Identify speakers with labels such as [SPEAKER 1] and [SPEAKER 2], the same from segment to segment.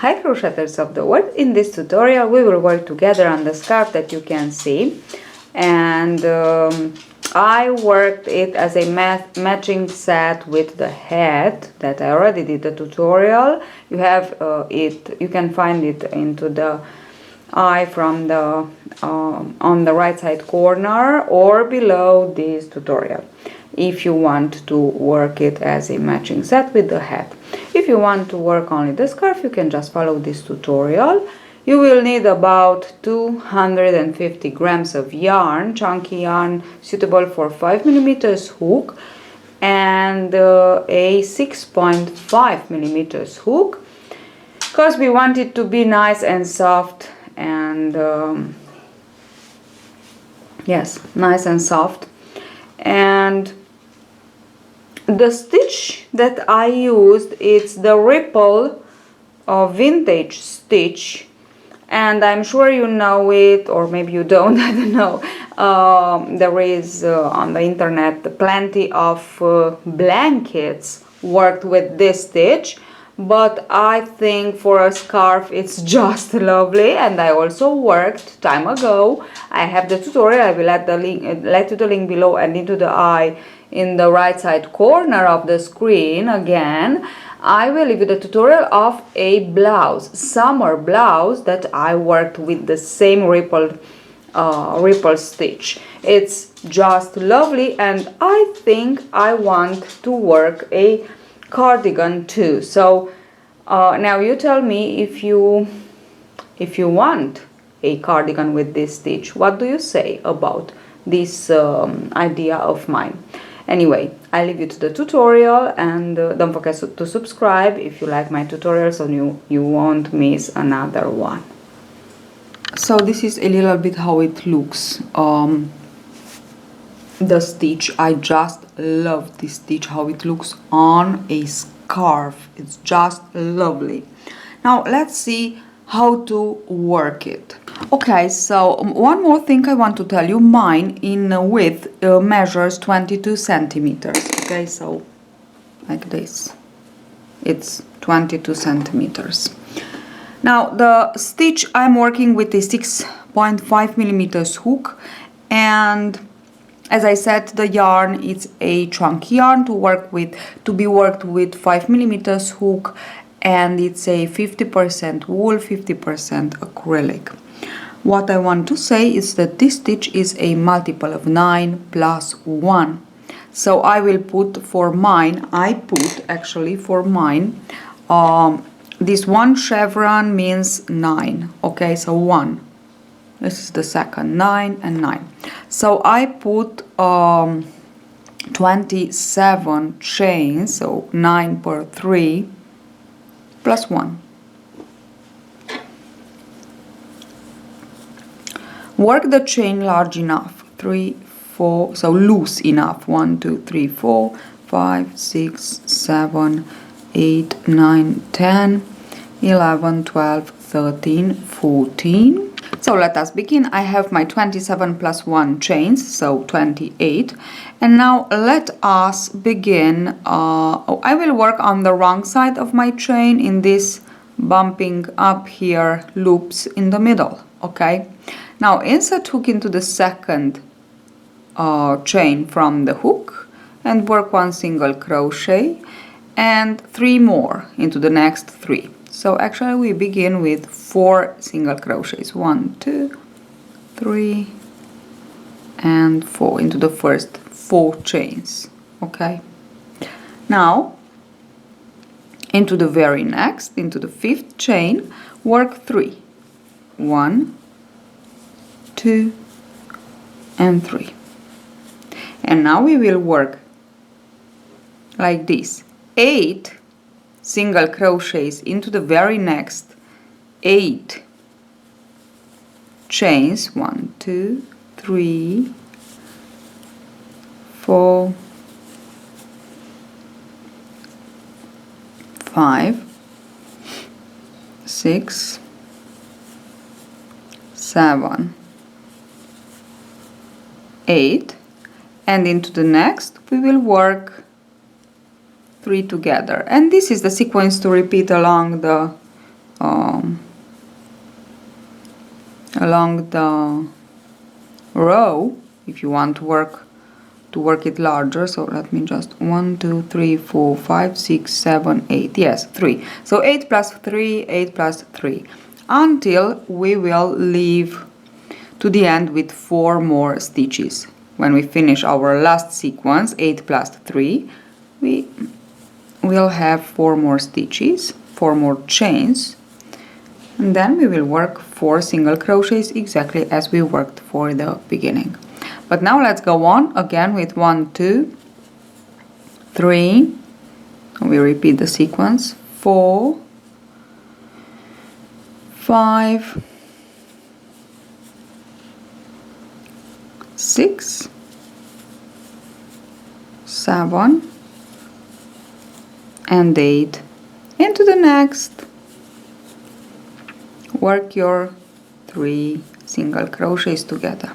[SPEAKER 1] Hi crocheters of the world, in this tutorial we will work together on the scarf that you can see, and I worked it as a matching set with the hat that I already did the tutorial. You have you can find it into the eye from the on the right side corner or below this tutorial if you want to work it as a matching set with the hat. If you want to work only the scarf, you can just follow this tutorial. You will need about 250 grams of yarn, chunky yarn suitable for 5mm hook, and a 6.5mm hook, because we want it to be nice and soft and yes, nice and soft. And the stitch that I used, it's the Ripple vintage stitch, and I'm sure you know it, or maybe you don't, I don't know. There is on the internet plenty of blankets worked with this stitch, but I think for a scarf it's just lovely. And I also worked time ago. I have the tutorial. I will let you the link below and into the eye in the right side corner of the screen. Again, I will leave you the tutorial of a blouse, summer blouse, that I worked with the same ripple stitch. It's just lovely, and I think I want to work a cardigan too. So now you tell me if you want a cardigan with this stitch. What do you say about this idea of mine? Anyway, I leave you to the tutorial, and don't forget to subscribe if you like my tutorials, so you won't miss another one. So this is a little bit how it looks. The stitch, I just love this stitch, how it looks on a scarf. It's just lovely. Now let's see how to work it. Okay, so one more thing I want to tell you. Mine in width measures 22 centimeters. Okay, so like this, it's 22 centimeters. Now the stitch I'm working with a 6.5mm hook, and as I said, the yarn, it's a chunky yarn to be worked with 5mm hook, and it's a 50% wool, 50% acrylic. What I want to say is that this stitch is a multiple of 9 plus 1. So I will put for mine, this one chevron means 9. Okay, so 1. This is the second, 9 and 9. So I put 27 chains, so 9 per 3 plus 1. Work the chain large enough, 3, 4, so loose enough, 1, 2, 3, 4, 5, 6, 7, 8, 9, 10, 11, 12, 13, 14. So let us begin. I have my 27 plus 1 chains, so 28. And now let us begin. I will work on the wrong side of my chain in this bumping up here loops in the middle, okay? Now insert hook into the second chain from the hook and work 1 single crochet and 3 more into the next 3. So actually we begin with 4 single crochets, 1, 2, 3 and 4 into the first 4 chains. Okay, now into the very next, into the 5th chain, work 3, 1, 2 and 3. And now we will work like this, 8 single crochets into the very next 8 chains, 1, 2, 3, 4, 5, 6, 7, 8, and into the next we will work 3 together, and this is the sequence to repeat along the along the row if you want to work it larger. So let me just 1 2 3 4 5 6 7 8, yes, 3. So 8 plus 3, 8 plus 3, until we will leave to the end with 4 more stitches. When we finish our last sequence, 8 plus 3, we will have 4 more stitches, 4 more chains, and then we will work 4 single crochets exactly as we worked for the beginning. But now let's go on again with 1 2 3, we repeat the sequence, 4 5 6 7 and 8. Into the next, work your 3 single crochets together,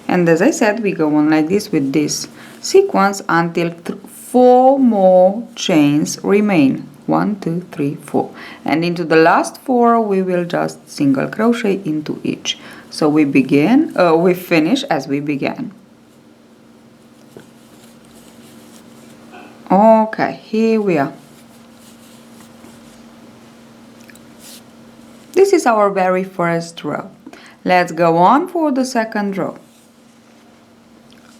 [SPEAKER 1] and as I said, we go on like this with this sequence until 4 more chains remain. 1 2 3 4, and into the last 4 we will just single crochet into each. So we finish as we began. Okay, here we are. This is our very first row. Let's go on for the second row.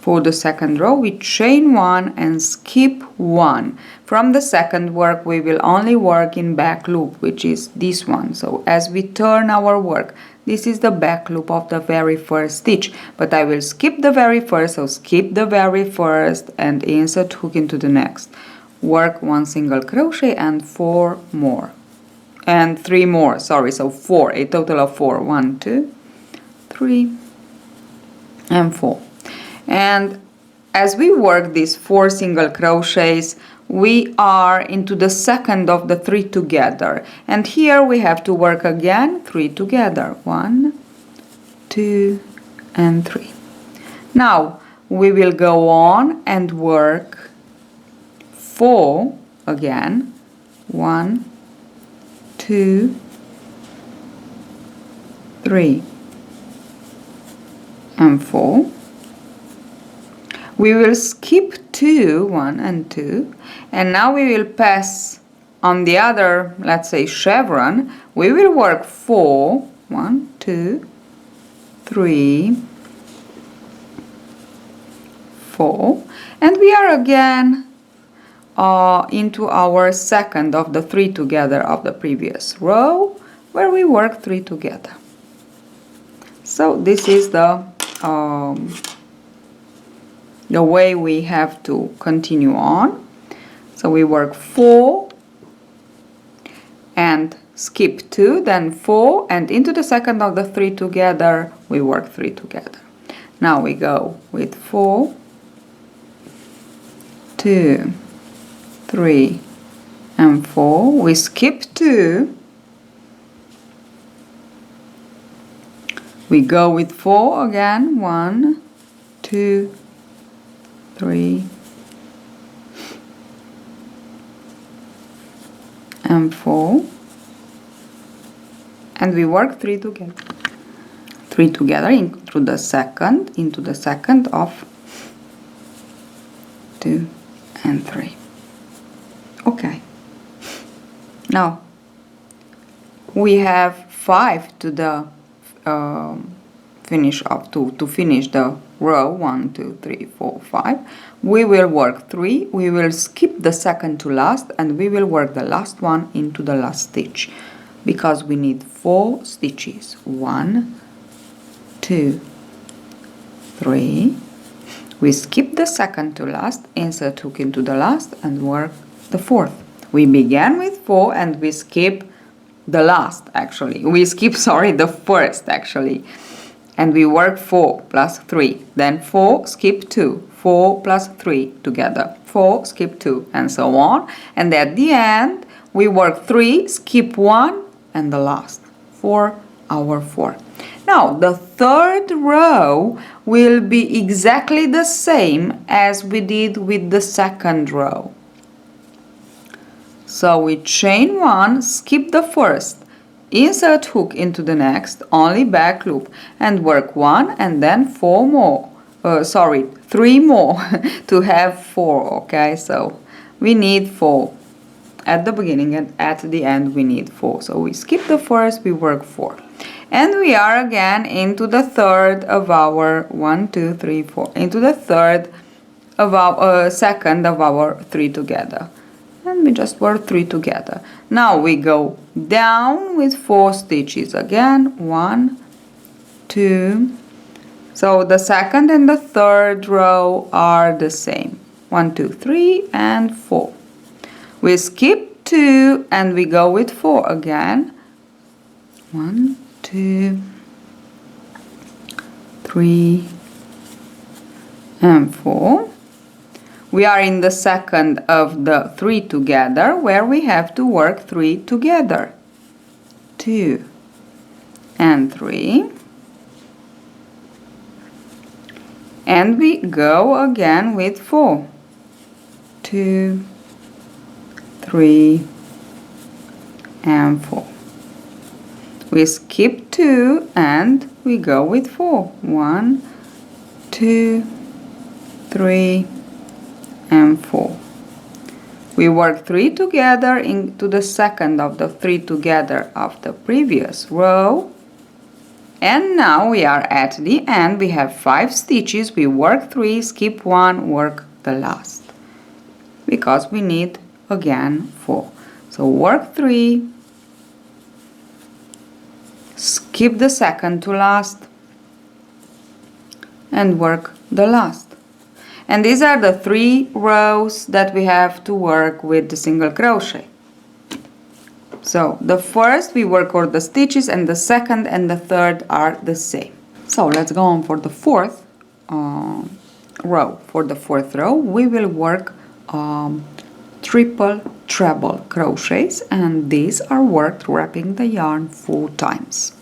[SPEAKER 1] For the second row, we chain 1 and skip 1. From the second work, we will only work in back loop, which is this one. So as we turn our work, this is the back loop of the very first stitch. But I will skip the very first, so skip the very first and insert hook into the next. Work 1 single crochet and 4 more. And 3 more, sorry, so 4, a total of 4. 1 2 3 and 4. And as we work these 4 single crochets, we are into the second of the 3 together, and here we have to work again 3 together. 1 2 and 3. Now we will go on and work 4 again. 1 2 3 and 4. We will skip 2, 1 and 2, and now we will pass on the other, let's say, chevron. We will work 4, 1 2 3 4, and we are again into our second of the 3 together of the previous row, where we work 3 together. So this is the way we have to continue on. So we work 4 and skip 2, then 4, and into the second of the 3 together, we work 3 together. Now we go with 4 2 3 and 4. We skip 2. We go with 4 again. 1 2 3 and 4, and we work 3 together. 3 together into the second of 2 and 3. Okay. Now we have 5 to the finish up to finish the row. 1 2 3 4 5. We will work 3. We will skip the second to last, and we will work the last one into the last stitch, because we need 4 stitches. 1 2 3. We skip the second to last, insert hook into the last, and work the fourth. We began with 4 and we skip the last, actually. We skip, sorry, the first, actually. And we work 4 plus 3, then 4, skip 2, 4 plus 3 together, 4, skip 2, and so on. And at the end, we work 3, skip 1, and the last for our 4. Now, the third row will be exactly the same as we did with the second row. So we chain 1, skip the first, insert hook into the next, only back loop, and work 1 and then 4 more. 3 more to have 4. Okay, so we need 4 at the beginning, and at the end we need 4. So we skip the first, we work 4, and we are again into the third of our 1, 2, 3, 4, into the third of our second of our 3 together, and we just work 3 together. Now we go down with 4 stitches again, 1, 2. So the second and the third row are the same, 1, 2, 3, and 4. We skip 2 and we go with 4 again, 1, 2, 3, and 4. We are in the second of the 3 together, where we have to work 3 together, 2 and 3, and we go again with 4, 2, 3, and 4. We skip 2 and we go with 4, 1, 2, 3, and 4. We work 3 together into the second of the 3 together of the previous row, and now we are at the end. We have 5 stitches. We work 3, skip 1, work the last, because we need again 4. So work 3, skip the second to last, and work the last. And these are the 3 rows that we have to work with the single crochet. So the first we work all the stitches, and the second and the third are the same. So let's go on for the fourth row. For the fourth row we will work triple treble crochets, and these are worked wrapping the yarn 4 times.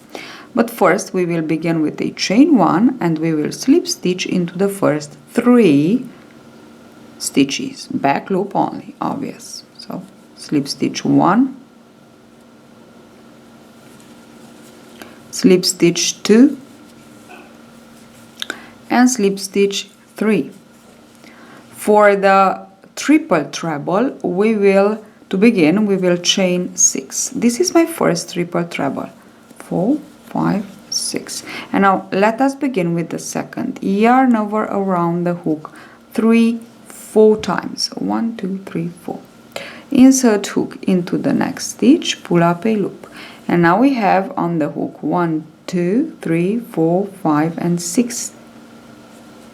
[SPEAKER 1] But first we will begin with a chain 1, and we will slip stitch into the first 3 stitches, back loop only, obvious. So slip stitch 1, slip stitch 2, and slip stitch 3. For the triple treble we will, to begin, we will chain 6. This is my first triple treble, 4, 5, 6. And now let us begin with the second. Yarn over around the hook 4 times, 1, 2, 3, 4. Insert hook into the next stitch, pull up a loop, and now we have on the hook 1, 2, 3, 4, 5, and 6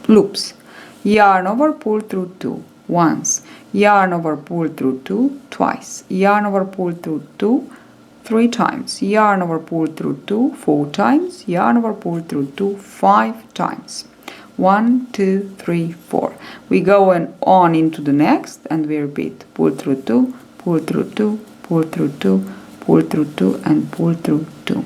[SPEAKER 1] loops. Yarn over, pull through 2 once, yarn over, pull through 2 twice, yarn over, pull through 2 3 times, yarn over, pull through 2 4 times, yarn over, pull through 2 5 times. 1, 2, 3, 4. We go on into the next, and we repeat: pull through 2, pull through 2, pull through 2, pull through 2, and pull through 2.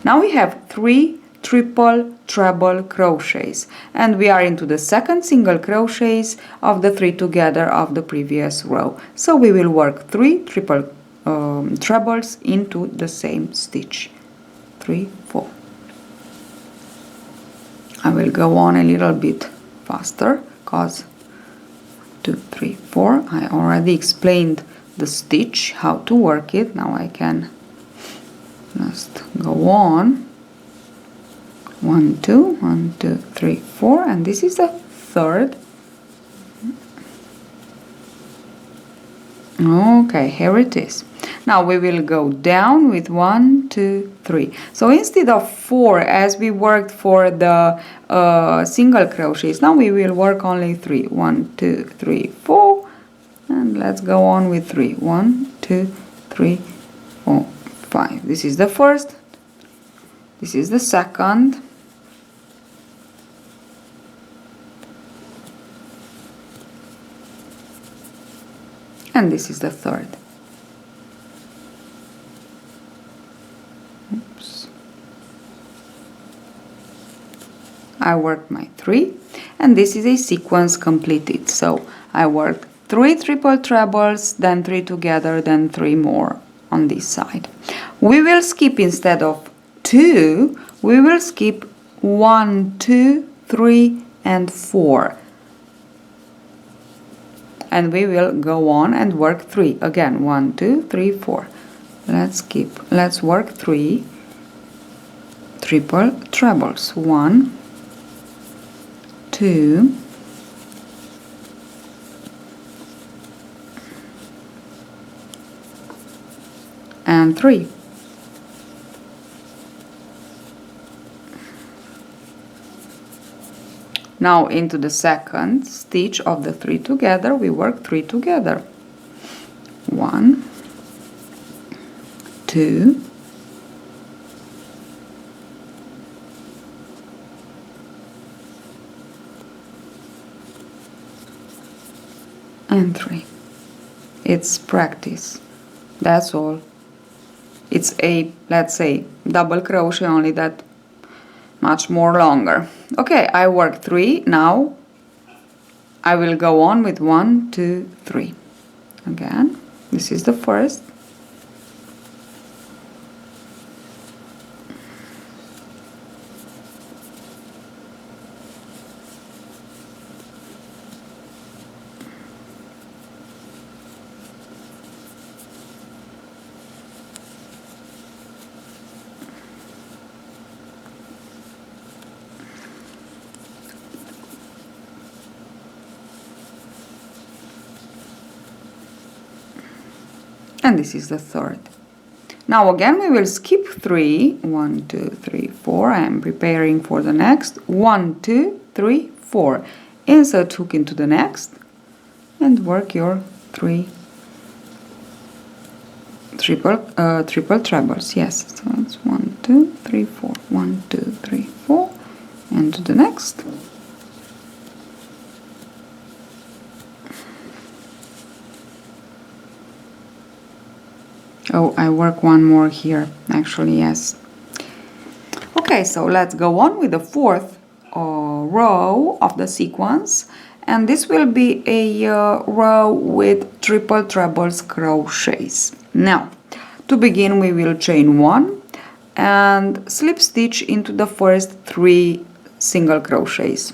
[SPEAKER 1] Now we have 3 triple treble crochets, and we are into the second single crochets of the 3 together of the previous row. So we will work 3 triple trebles into the same stitch, 3, 4. I will go on a little bit faster because 2, 3, 4. I already explained the stitch, how to work it. Now I can just go on. 1, 2, 1, 2, 3, 4, and this is the third. Okay, here it is. Now we will go down with 1, 2, 3. So instead of 4 as we worked for the single crochets, now we will work only 3. 1, 2, 3, 4, and let's go on with 3. 1, 2, 3, 4, 5. This is the first, this is the second, and this is the third. Oops. I worked my 3, and this is a sequence completed. So I worked 3 triple trebles, then 3 together, then 3 more on this side. we will skip, instead of 2, we will skip 1, 2, 3 and 4, and we will go on and work 3 again. 1, 2, 3, 4. Let's work 3 triple trebles. 1, 2, and 3. Now into the second stitch of the 3 together, we work 3 together. 1, 2, and 3. It's practice, that's all. It's a, let's say, double crochet, only that much more longer. Okay, I work 3. Now I will go on with 1, 2, 3. Again, this is the first. And this is the third. Now again we will skip 3. 1, 2, 3, 4. I am preparing for the next. 1, 2, 3, 4. Insert hook into the next and work your 3 triple trebles. Yes, so it's 1, 2, 3, 4. 1, 2, 3, 4. And to the next. Oh, I work one more here, actually, yes. Okay, so let's go on with the fourth row of the sequence, and this will be a row with triple trebles crochets. Now, to begin, we will chain 1 and slip stitch into the first 3 single crochets,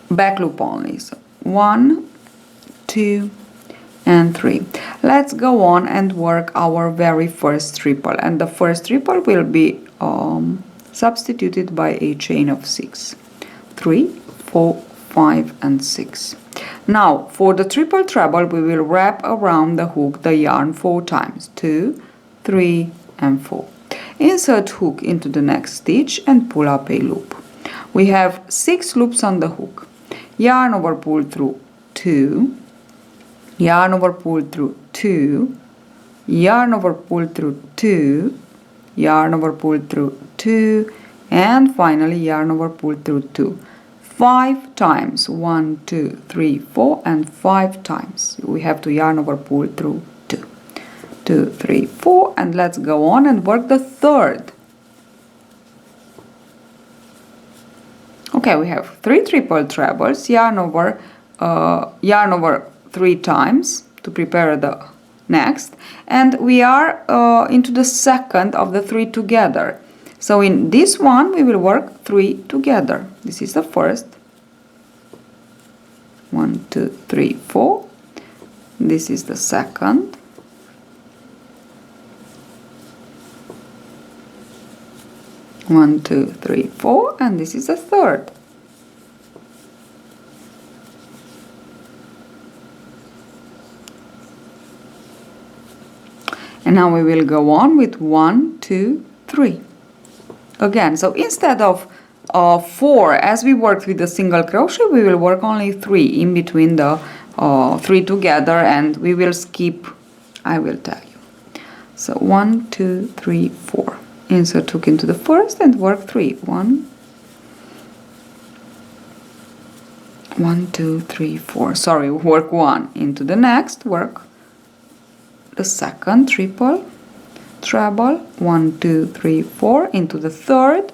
[SPEAKER 1] back loop only. So 1, 2, and 3. Let's go on and work our very first triple, and the first triple will be substituted by a chain of 6. 3, 4, 5 and 6. Now for the triple treble we will wrap around the hook the yarn 4 times. 2, 3 and 4. Insert hook into the next stitch and pull up a loop. We have 6 loops on the hook. Yarn over, pull through 2, yarn over, pull through 2, yarn over, pull through 2, yarn over, pull through 2, and finally yarn over, pull through 2. 5 times. 1, 2, 3, 4 and 5 times. We have to yarn over, pull through 2. 2, 3, 4, and let's go on and work the third. Okay, we have 3 triple trebles, yarn over 3 times to prepare the next, and we are into the second of the 3 together. So in this one we will work 3 together. This is the first. 1, 2, 3, 4. This is the second. One, 2, 3, 4, and this is the third. And now we will go on with 1, 2, 3. Again, so instead of 4 as we worked with the single crochet, we will work only 3 in between the 3 together, and we will skip, I will tell you. So 1, 2, 3, 4. Insert hook into the first and work 3. 1, 2, 3, 4. Sorry, work 1 into the next, work the second triple treble. 1, 2, 3, 4 into the third,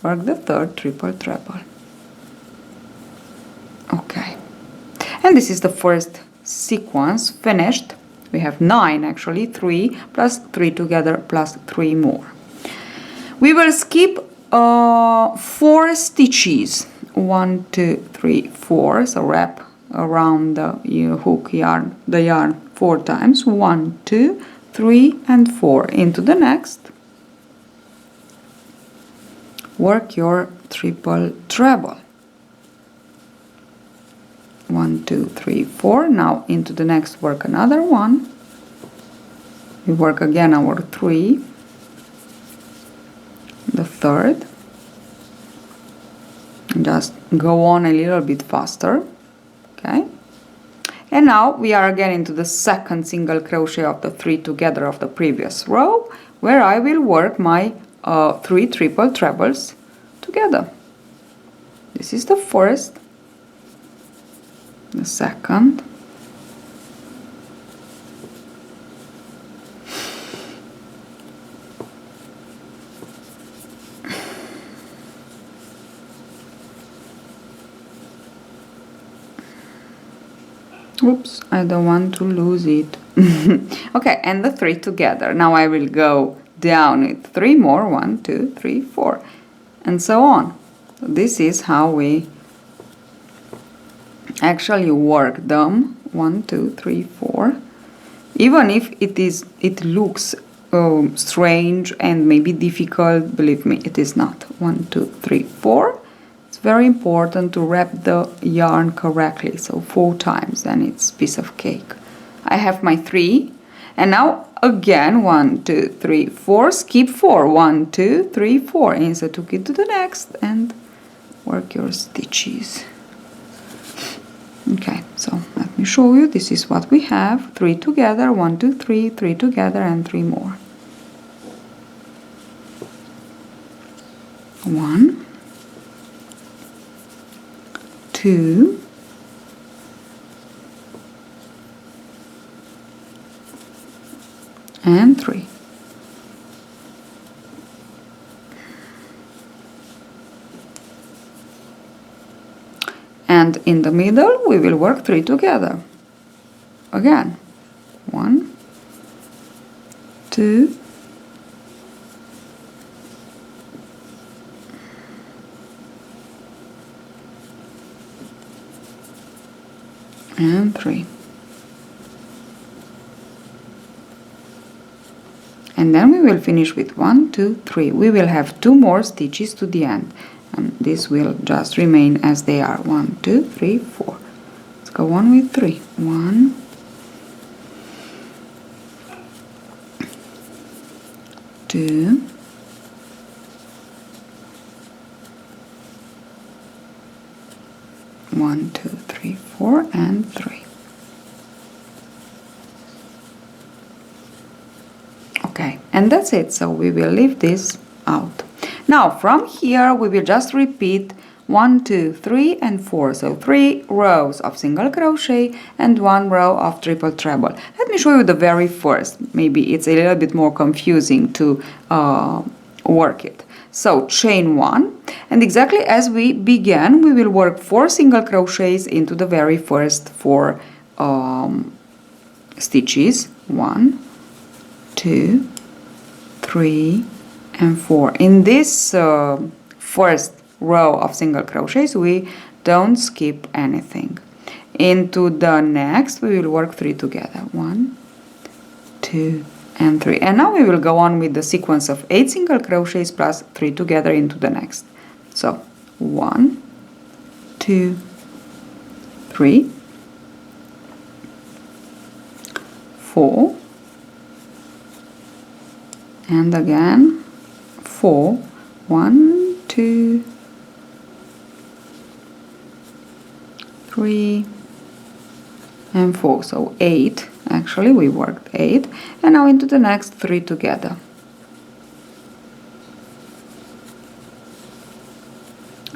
[SPEAKER 1] work the third triple treble. Okay, and this is the first sequence finished We have 9 actually, 3 plus 3 together plus 3 more. We will skip 4 stitches. 1, 2, 3, 4. So wrap around the hook yarn, the yarn 4 times. 1, 2, 3 and 4 into the next. Work your triple treble. 1, 2, 3, 4. Now into the next work another one. We work again our 3, the third. Just go on a little bit faster. Okay. And now we are again into the second single crochet of the 3 together of the previous row, where I will work my 3 triple trebles together. This is the first, the second, oops, I don't want to lose it. Okay, and the 3 together. Now I will go down with 3 more, 1, 2, 3, 4, and so on. So this is how we actually work them. 1, 2, 3, 4. Even if it looks strange and maybe difficult, believe me, it is not. 1, 2, 3, 4. It's very important to wrap the yarn correctly, so 4 times, and it's piece of cake. I have my 3, and now again 1, 2, 3, 4. Skip 4. 1, 2, 3, 4. Insert hook into the next and work your stitches. Okay, so let me show you. This is what we have. 3 together, 1, 2, 3, 3 together, and 3 more. 1, 2, and 3. And in the middle we will work 3 together. Again, 1, 2, and 3. And then we will finish with 1, 2, 3. We will have 2 more stitches to the end, and this will just remain as they are. 1, 2, 3, 4. Let's go on with 3. 1, 2, 1, 2, 3, 4, and 3. Okay, and that's it. So we will leave this out. Now from here we will just repeat 1, 2, 3, and 4. So 3 rows of single crochet and 1 row of triple treble. Let me show you the very first. Maybe it's a little bit more confusing to work it. So chain 1, and exactly as we began, we will work 4 single crochets into the very first 4 stitches. 1, 2, 3, and 4. In this first row of single crochets we don't skip anything. Into the next we will work 3 together. 1, 2, and 3. And now we will go on with the sequence of 8 single crochets plus 3 together into the next. So 1, 2, 3, 4, and again 4. 1, 2, 3, and 4. So 8. Actually we worked 8, and now into the next 3 together.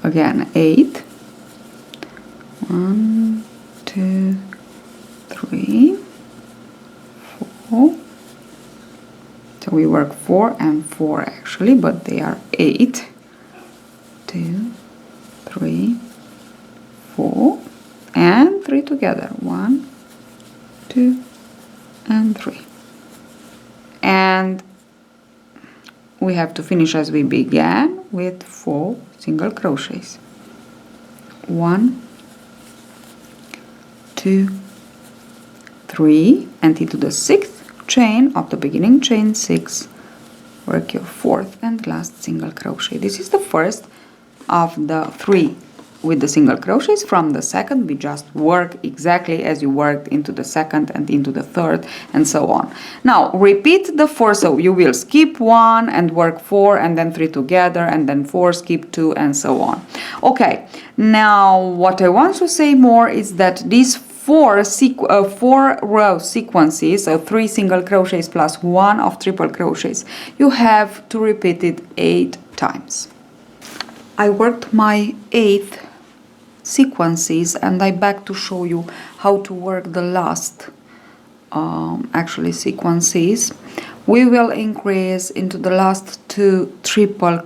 [SPEAKER 1] Again 8. 1, 2, 3, 4. So we work 4 and 4 actually, but they are 8. 2, 3, 4, and 3 together. 1, 2, and 3. And we have to finish as we began with 4 single crochets. 1, 2, 3, and into the 6th chain of the beginning chain 6, work your 4th and last single crochet. This is the first of the 3 with the single crochets. From the second we just work exactly as you worked into the second and into the third and so on. Now repeat the 4, so you will skip 1 and work 4 and then 3 together and then 4, skip 2 and so on. Okay, now what I want to say more is that these 4 row sequences, so 3 single crochets plus 1 of triple crochets, you have to repeat it 8 times. I worked my 8th sequences and I back to show you how to work the last actually sequences. We will increase into the last 2 treble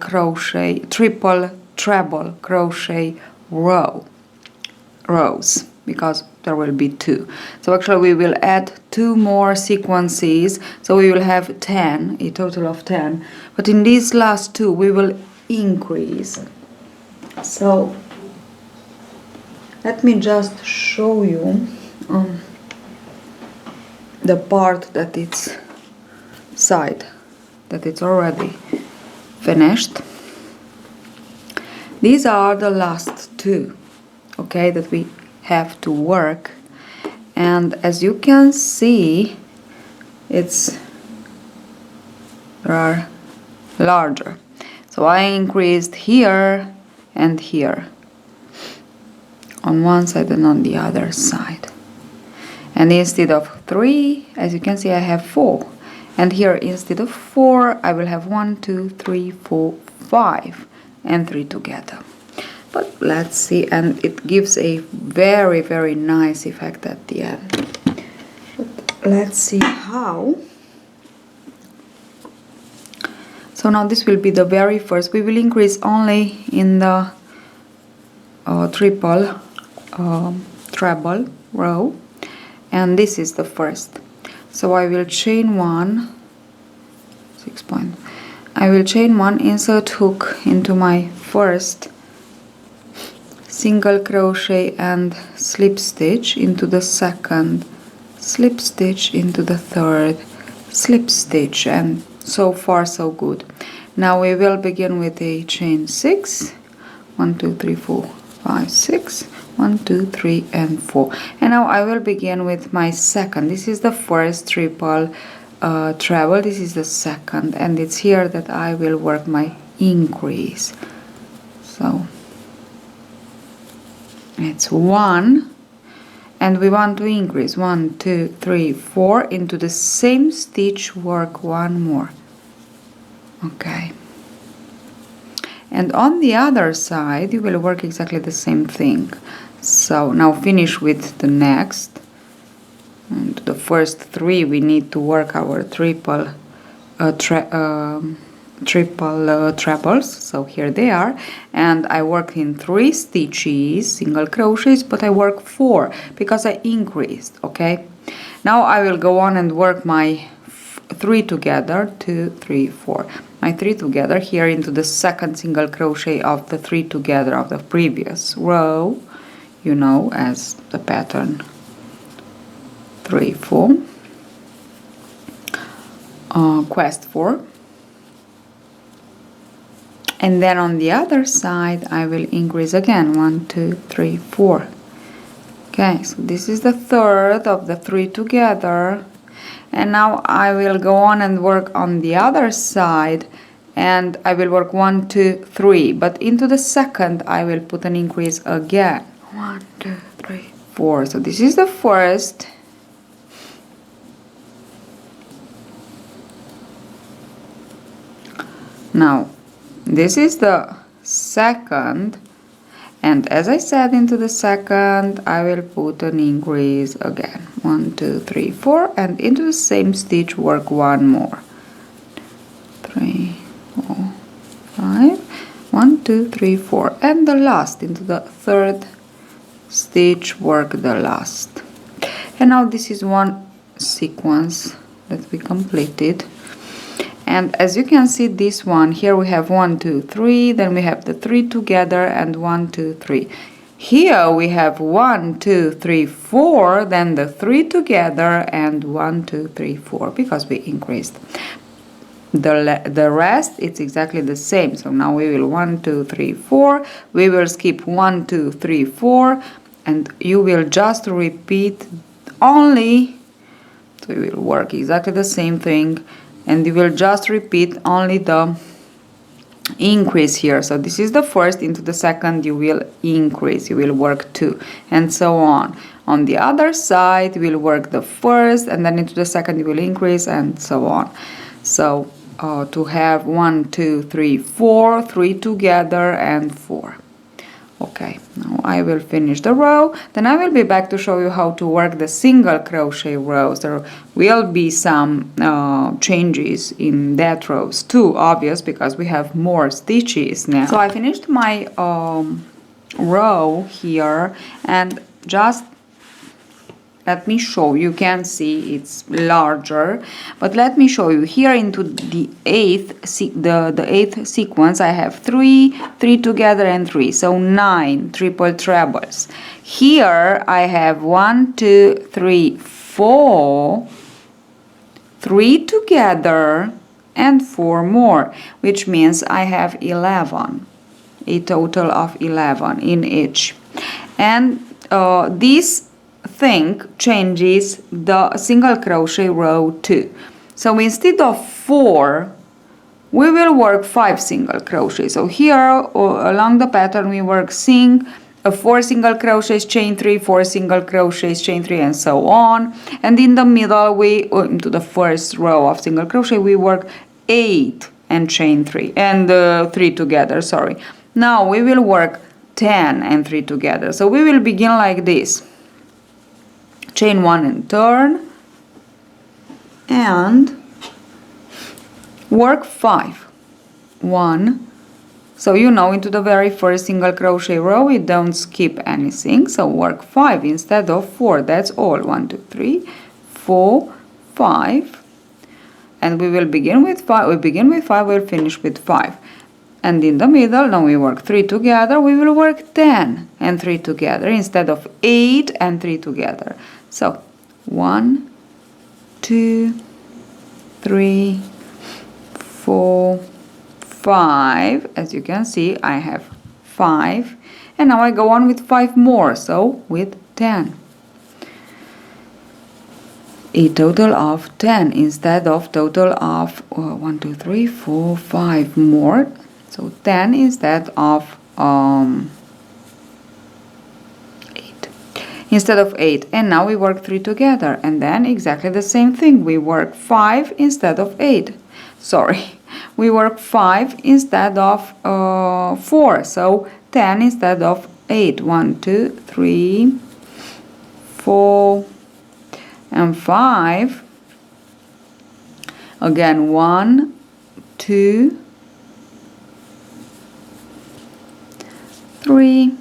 [SPEAKER 1] treble crochet rows, because there will be 2. So actually we will add 2 more sequences, so we will have 10, a total of 10, but in these last 2 we will increase. So let me just show you the part that it's side that it's already finished. These are the last 2, okay, that we have to work, and as you can see they are larger, so I increased here and here on one side and on the other side, and instead of 3, as you can see, I have 4, and here instead of 4 I will have 1, 2, 3, 4, 5 and 3 together. But let's see, and it gives a very, very nice effect at the end. But let's see how. So now this will be the very first. We will increase only in the treble row, and this is the first. So I will chain 1, 6 point. I will chain 1, insert hook into my first single crochet and slip stitch into the second, slip stitch into the third, slip stitch, and so far so good. Now we will begin with a chain 6, 1, 2, 3, 4, 5, 6, 1, 2, 3 and 4, and now I will begin with my second. This is the first triple treble, this is the second, and it's here that I will work my increase. So it's 1, and we want to increase 1, 2, 3, 4 into the same stitch, work 1 more. Okay, and on the other side you will work exactly the same thing. So now finish with the next, and the first 3 we need to work our triple trebles, so here they are, and I work in 3 stitches, single crochets, but I work 4 because I increased. Okay, now I will go on and work my 3 together, 2, 3, 4, my 3 together here into the second single crochet of the 3 together of the previous row, you know, as the pattern 3, 4, quest 4. And then on the other side I will increase again, 1, 2, 3, 4. Okay, so this is the third of the 3 together, and now I will go on and work on the other side, and I will work 1, 2, 3, but into the second I will put an increase again, 1, 2, 3, 4. So this is the first, now this is the second, and as I said, into the second I will put an increase again, 1, 2, 3, 4, and into the same stitch work 1 more, 3, 4, 5, 1, 2, 3, 4, and the last into the third stitch work the last. And now this is one sequence that we completed. And as you can see, this one here we have 1 2 3, then we have the 3 together and 1 2 3. Here we have 1 2 3 4, then the 3 together and 1 2 3 4, because we increased. The rest, it's exactly the same. So now we will 1 2 3 4, we will skip 1 2 3 4, and you will just repeat only, so you will work exactly the same thing, and you will just repeat only the increase here. So this is the first, into the second you will increase, you will work 2, and so on. On the other side you will work the first, and then into the second you will increase, and so on. So to have 1 2 3 4, 3 together and 4. Okay, now I will finish the row, then I will be back to show you how to work the single crochet rows. There will be some changes in that rows too, obvious, because we have more stitches now. So I finished my row here, and just let me show you. Can see it's larger, but let me show you here into the eighth sequence. I have 3 together and 3, so 9 triple trebles. Here I have 1 2 3 4, 3 together and 4 more, which means I have 11, a total of 11 in each. And this thing changes the single crochet row too. So instead of 4, we will work 5 single crochets. So here along the pattern we work 4 single crochets, chain 3, 4 single crochets, chain 3, and so on. And in the middle, we into the first row of single crochet we work 8 and chain 3 and 3 together. Sorry. Now we will work 10 and 3 together. So we will begin like this. Chain 1 and turn, and work 5. 1. So you know, into the very first single crochet row we don't skip anything, so work 5 instead of 4. That's all. 1 2 3 4 5, and we will begin with 5. We begin with 5, we'll finish with 5. And in the middle, now we work 3 together, we will work 10 and 3 together instead of 8 and 3 together. So 1 2 3 4 5. As you can see, I have 5, and now I go on with 5 more, so with 10. A total of 10 instead of total of 1 2 3 4 5 more. So 10 instead of 8. Instead of 8. And now we work 3 together. And then exactly the same thing. We work 5 instead of 8. Sorry. We work 5 instead of 4. So 10 instead of 8. 1 2 3 4 and 5. Again 1 2 3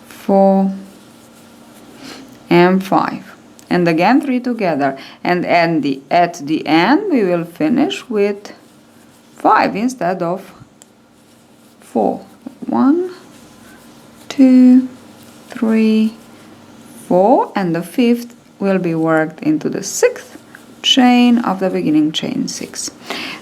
[SPEAKER 1] 4 and 5, and again 3 together, and at the end we will finish with 5 instead of 4. 1 2 3 4, and the 5th will be worked into the 6th chain of the beginning chain 6.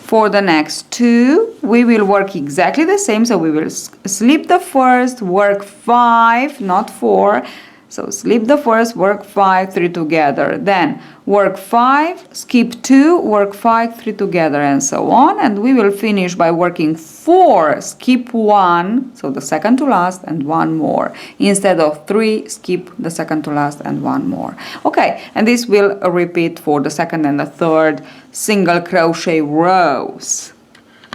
[SPEAKER 1] For the next 2 we will work exactly the same, so we will slip the first, work 5, not 4. So slip the first, work 5, 3 together, then work 5, skip 2, work 5, 3 together, and so on. And we will finish by working 4, skip 1, so the second to last, and 1 more. Instead of 3, skip the second to last and 1 more. Okay, and this will repeat for the second and the third single crochet rows.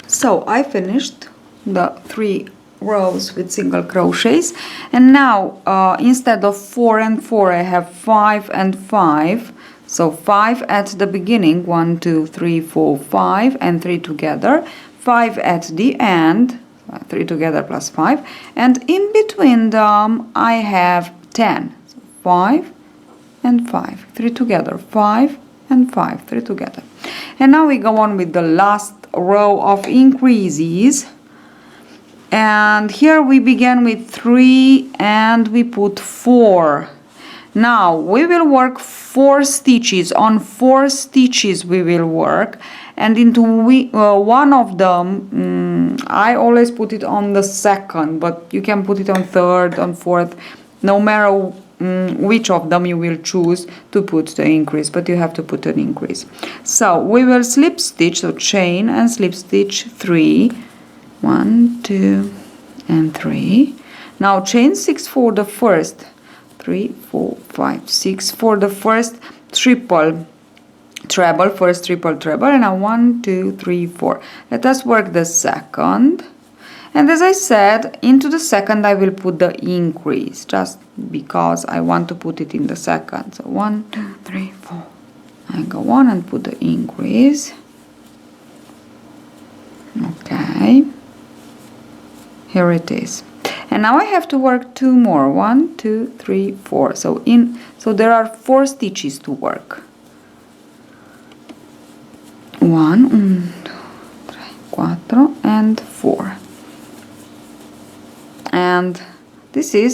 [SPEAKER 1] So I finished the 3 rows with single crochets, and now instead of 4 and 4 I have 5 and 5. So 5 at the beginning, 1 2 3 4 5, and 3 together, 5 at the end, 3 together plus 5, and in between them I have 10. So 5 and 5, 3 together, 5 and 5, 3 together. And now we go on with the last row of increases, and here we begin with 3 and we put 4. Now we will work 4 stitches. On 4 stitches we will work, and into one of them, I always put it on the second, but you can put it on third, on fourth, no matter which of them you will choose to put the increase, but you have to put an increase. So we will slip stitch, so chain and slip stitch 3, 1, 2 and 3. Now chain 6 for the first, 3, 4, 5, 6 for the first triple treble, first triple treble, and now 1, 2, 3, 4. Let us work the second, and as I said, into the second I will put the increase just because I want to put it in the second. So 1, 2, 3, 4. I go on and put the increase. Okay, here it is. And now I have to work 2 more. 1, 2, 3, 4. So there are 4 stitches to work. 1, 2, 3, 4 and 4. And these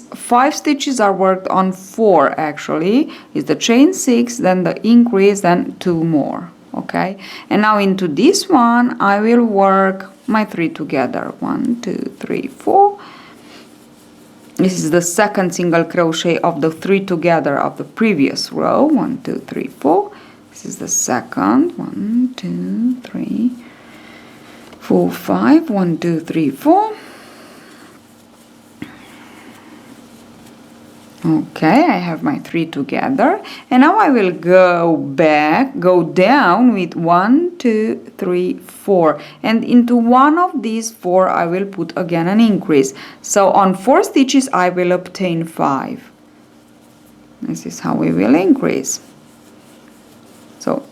[SPEAKER 1] 5 stitches are worked on 4 actually. Is the chain 6, then the increase, then 2 more. Okay, and now into this one I will work my 3 together. 1, 2, 3, 4. This is the second single crochet of the 3 together of the previous row. 1, 2, 3, 4. This is the second. 1, 2, 3, 4, 5. 1, 2, 3, 4. Okay, I have my 3 together, and now I will go down with 1, 2, 3, 4, and into one of these 4 I will put again an increase. So on 4 stitches I will obtain 5. This is how we will increase. So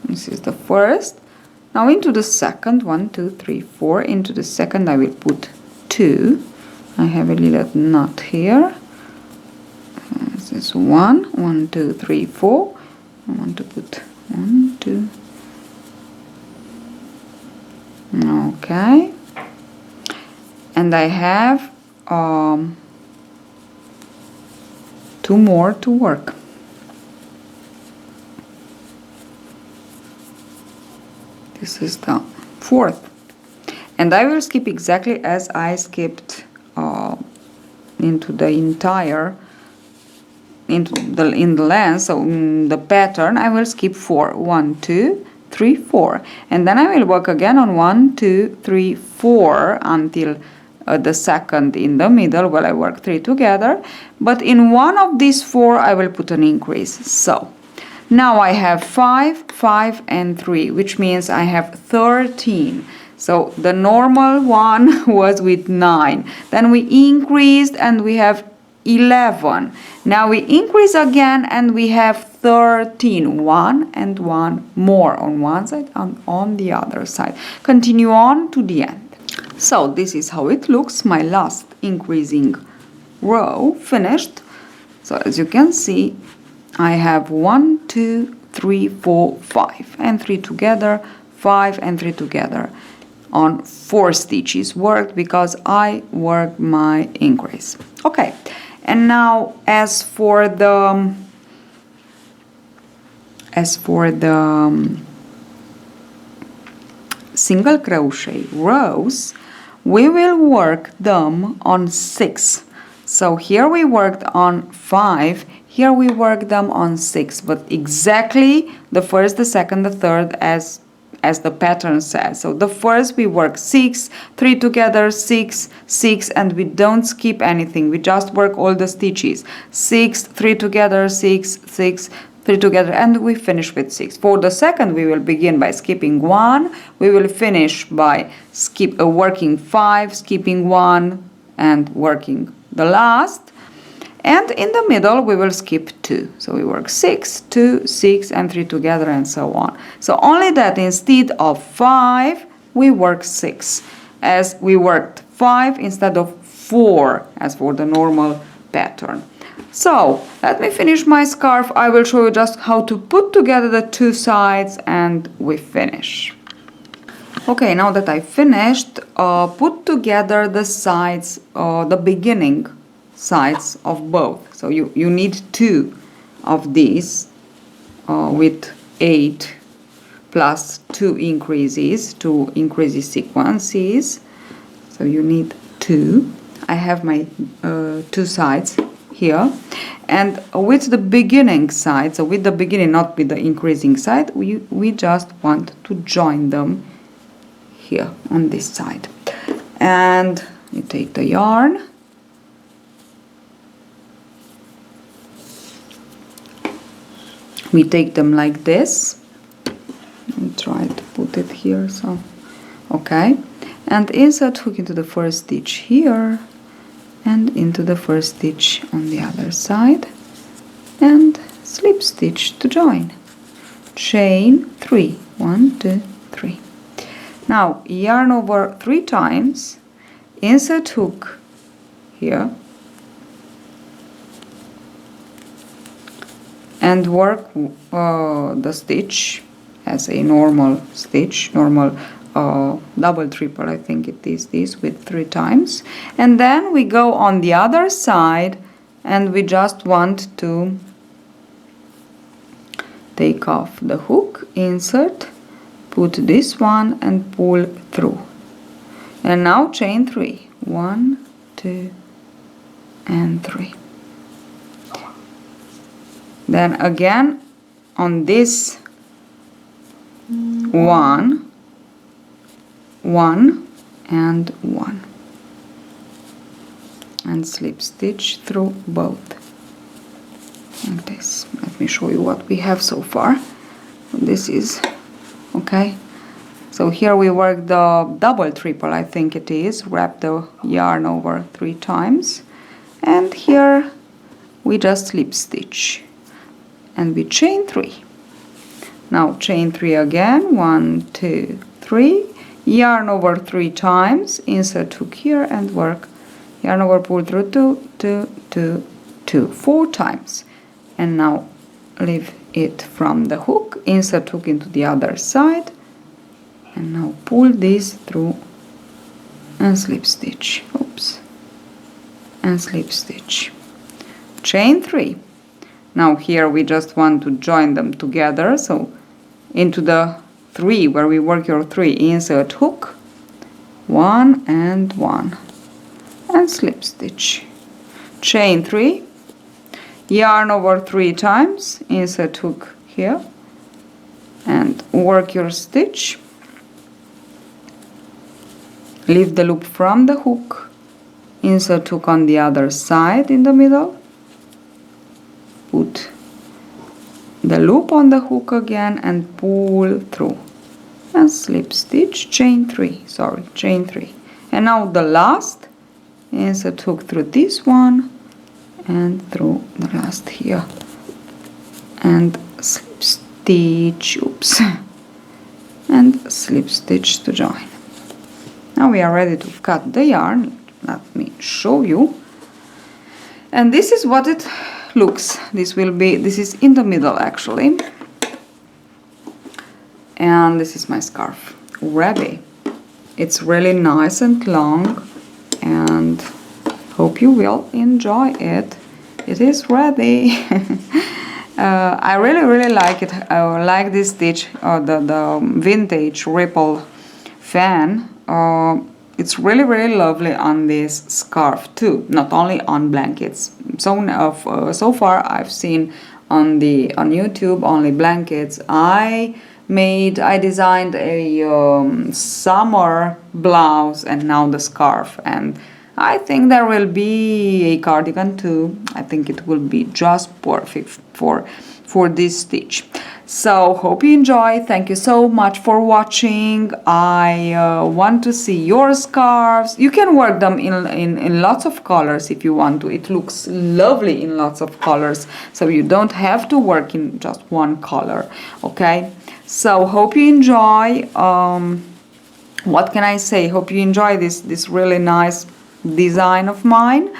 [SPEAKER 1] this is the first. Now into the second, 1, 2, 3, 4. Into the second I will put 2. I have a little knot here. This is 1, 1, 2, 3, 4. I want to put 1, 2. Okay. And I have 2 more to work. This is the 4th. And I will skip exactly as I skipped into the entire in the length, so in the pattern I will skip 4. 1, 2, 3, 4, and then I will work again on 1, 2, 3, 4 until the second in the middle where I work 3 together, but in one of these 4 I will put an increase. So now I have 5, 5 and 3, which means I have 13. So the normal one was with 9, then we increased and we have 11. Now we increase again and we have 13. 1 and 1 more on one side and on the other side. Continue on to the end. So this is how it looks. My last increasing row finished. So as you can see, I have 1, 2, 3, 4, 5 and 3 together, 5 and 3 together on 4 stitches worked because I worked my increase. Okay. And now as for the single crochet rows, we will work them on 6. So here we worked on 5, here we worked them on 6, but exactly the first, the second, the third as the pattern says. So the first we work 6, 3 together, 6, 6, and we don't skip anything. We just work all the stitches. 6, 3 together, 6, 6, 3 together, and we finish with 6. For the second we will begin by skipping 1. We will finish by working 5, skipping 1, and working the last. And in the middle we will skip 2. So we work 6, 2, 6 and 3 together and so on. So only that instead of 5 we work 6, as we worked 5 instead of 4 as for the normal pattern. So let me finish my scarf. I will show you just how to put together the two sides and we finish. Okay, now that I finished, put together the sides, the beginning sides of both. So you need two of these with 8 plus 2 increases sequences. So you need 2. I have my 2 sides here, and with the beginning side, so with the beginning, not with the increasing side, we just want to join them here on this side. And you take the yarn, we take them like this, and try to put it here, so okay, and insert hook into the first stitch here and into the first stitch on the other side, and slip stitch to join. Chain 3, 1, 2, 3. Now yarn over 3 times, insert hook here, and work the stitch as a normal stitch, normal double triple, I think it is this, with 3 times, and then we go on the other side and we just want to take off the hook, insert, put this one and pull through, and now chain 3, 1, 2 and 3. Then again on this 1, 1 and 1, and slip stitch through both like this. Let me show you what we have so far. This is okay. So here we work the double triple, I think it is, wrap the yarn over 3 times, and here we just slip stitch and we chain 3. Now chain 3 again, 1, 2, 3, yarn over 3 times, insert hook here and work yarn over, pull through 2, 2, 2, 2, 4 times, and now leave it from the hook, insert hook into the other side, and now pull this through and slip stitch, oops, and slip stitch, chain 3. Now here we just want to join them together, so into the 3 where we work your 3, insert hook, 1 and 1, and slip stitch, chain 3, yarn over 3 times, insert hook here and work your stitch, leave the loop from the hook, insert hook on the other side in the middle, put the loop on the hook again and pull through and slip stitch, chain 3, chain 3, and now the last, insert hook through this one and through the last here and slip stitch, oops, and slip stitch to join. Now we are ready to cut the yarn. Let me show you, and this is what it looks. This is in the middle actually, and this is my scarf ready. It's really nice and long, and hope you will enjoy it. It is ready. I really like it. I like this stitch, the vintage ripple fan. It's really lovely on this scarf too, not only on blankets. So far I've seen on YouTube only blankets. I designed a summer blouse and now the scarf, and I think there will be a cardigan too. I think it will be just perfect for this stitch. So hope you enjoy. Thank you so much for watching. I want to see your scarves. You can work them in lots of colors if you want to. It looks lovely in lots of colors, so you don't have to work in just one color. Okay, so hope you enjoy. What can I say? Hope you enjoy this really nice design of mine,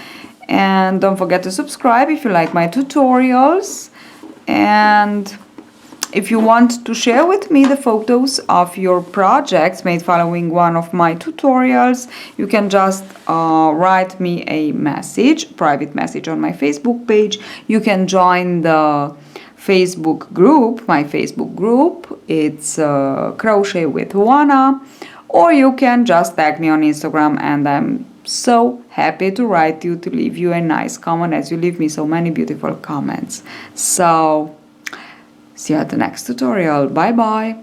[SPEAKER 1] And don't forget to subscribe if you like my tutorials. And if you want to share with me the photos of your projects made following one of my tutorials, you can just write me a message, private message on my Facebook page. You can join the Facebook group, my Facebook group. It's Crochet with Oana. Or you can just tag me on Instagram, and I'm so happy to write you, to leave you a nice comment, as you leave me so many beautiful comments. So see you at the next tutorial. Bye bye.